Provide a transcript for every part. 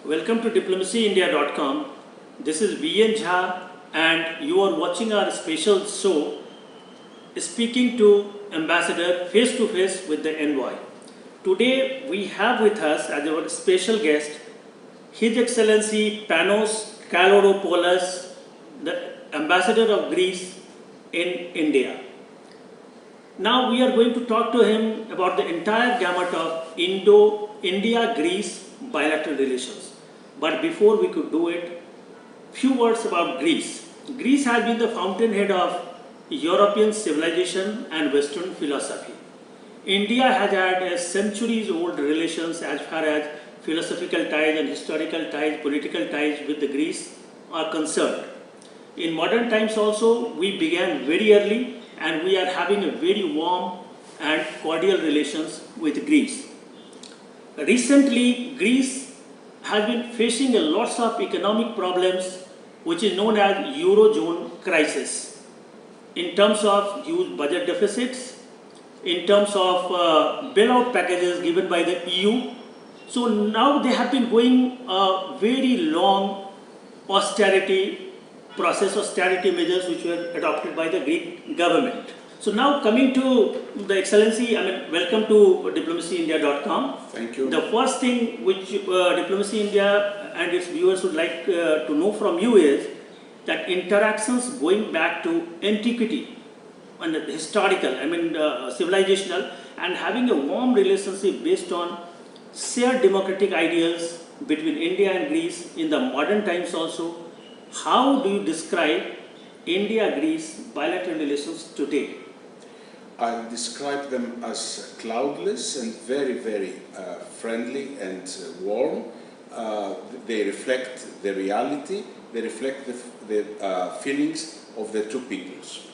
Welcome to diplomacyindia.com. This is VN Jha and you are watching our special show, Speaking to Ambassador face to face with the envoy. Today we have with us as our special guest His Excellency PANOS KALOGEROPOULOS, the Ambassador of Greece in India. Now we are going to talk to him about the entire gamut of India-Greece bilateral relations. But before we could do it, few words about Greece. Greece has been the fountainhead of European civilization and Western philosophy. India has had centuries-old relations as far as philosophical ties and historical ties, political ties with the Greece are concerned. In modern times also, we began very early and we are having a very warm and cordial relations with Greece. Recently, Greece has been facing a lots of economic problems which is known as Eurozone crisis in terms of huge budget deficits, in terms of bailout packages given by the EU. So now they have been going a very long austerity process, austerity measures which were adopted by the Greek government. So now coming to the Excellency, welcome to diplomacyindia.com. Thank you. The first thing which Diplomacy India and its viewers would like to know from you is that interactions going back to antiquity and historical, civilizational, and having a warm relationship based on shared democratic ideals between India and Greece in the modern times also. How do you describe India-Greece bilateral relations today? I describe them as cloudless and very, very friendly and warm. They reflect the reality, they reflect the feelings of the two peoples.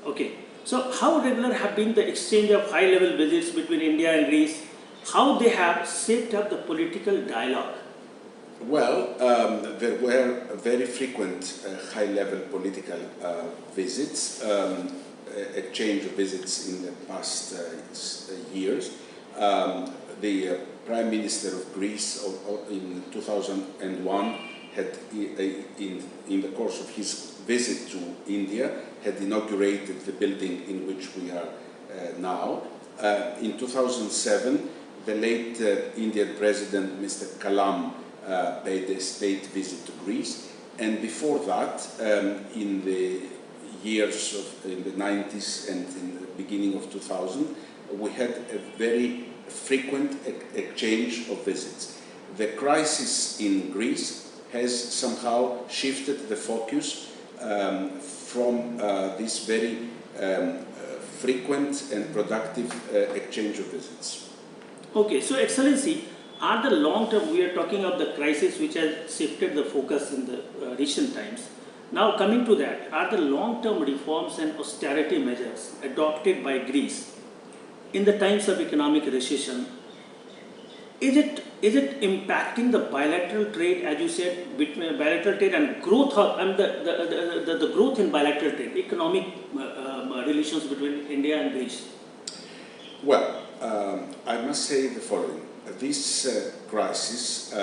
Okay, so how regular have been the exchange of high-level visits between India and Greece? How they have shaped up the political dialogue? Well, there were very frequent high-level political visits, exchange of visits in the past years. The Prime Minister of Greece in 2001 had, in the course of his visit to India, had inaugurated the building in which we are now. In 2007, the late Indian President, Mr. Kalam, paid a state visit to Greece, and before that, in the years in the 90s and in the beginning of 2000, we had a very frequent exchange of visits. The crisis in Greece has somehow shifted the focus from this very frequent and productive exchange of visits. Okay, so Excellency, are the long-term, we are talking of the crisis which has shifted the focus in the recent times. Now coming to that, are the long-term reforms and austerity measures adopted by Greece in the times of economic recession, is it impacting the bilateral trade, as you said, between bilateral trade and growth, the growth in bilateral trade, economic relations between India and Greece? Well, I must say the following. This crisis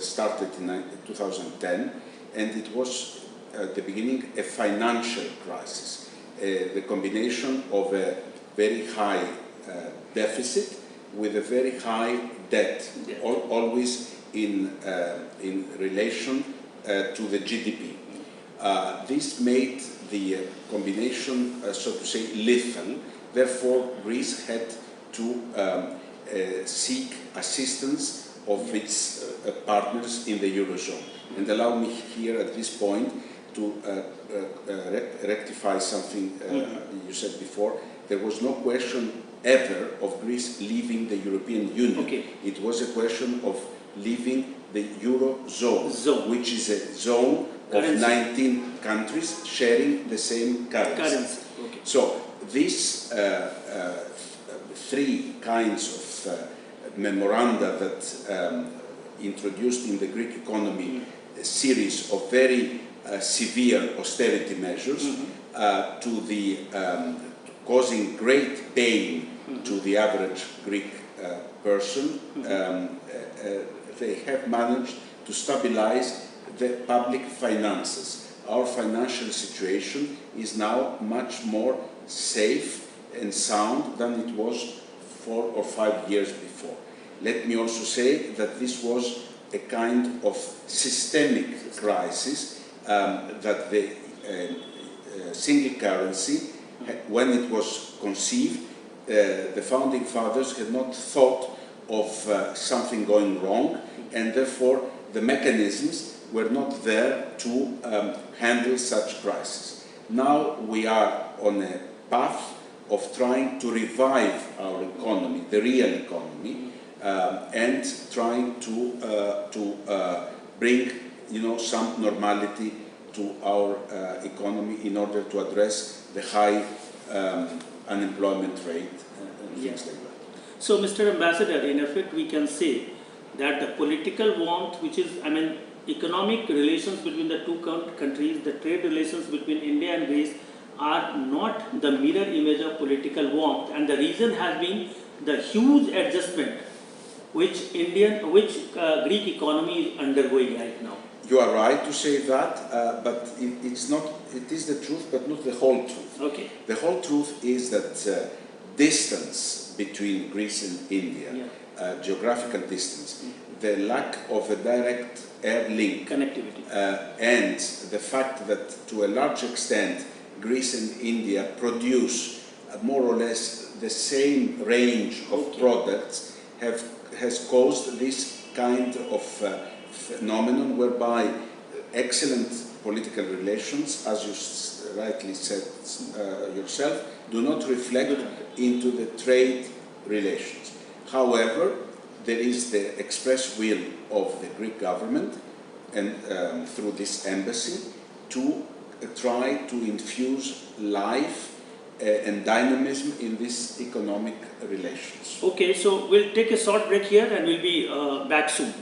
started in 2010, and it was at the beginning a financial crisis, the combination of a very high deficit with a very high debt, always in relation to the GDP. This made the combination, so to say, lethal. Therefore, Greece had to seek assistance of its partners in the Eurozone. And allow me here at this point to rectify something you said before. There was no question ever of Greece leaving the European Union. Okay. It was a question of leaving the Eurozone, which is a zone of 19 countries sharing the same currency. Okay. So these three kinds of memoranda that introduced in the Greek economy a series of very severe austerity measures to the causing great pain to the average Greek person they have managed to stabilize the public finances. Our financial situation is now much more safe and sound than it was 4 or 5 years before. Let me also say that this was a kind of systemic crisis, that the single currency, when it was conceived, the founding fathers had not thought of something going wrong, and therefore the mechanisms were not there to handle such crises. Now we are on a path of trying to revive our economy, the real economy, and trying to bring, some normality to our economy in order to address the high unemployment rate and things like that. So, Mr. Ambassador, in effect, we can say that the political warmth, which is, economic relations between the two countries, the trade relations between India and Greece, are not the mirror image of political warmth, and the reason has been the huge adjustment which Greek economy is undergoing right now. You are right to say that, but it's not. It is the truth, but not the whole truth. Okay. The whole truth is that distance between Greece and India, geographical distance, the lack of a direct air link, connectivity, and the fact that to a large extent Greece and India produce more or less the same range of products has caused this kind of phenomenon whereby excellent political relations, as you rightly said yourself, do not reflect into the trade relations. However, there is the express will of the Greek government and through this embassy to try to infuse life and dynamism in these economic relations. Okay, so we'll take a short break here and we'll be back soon.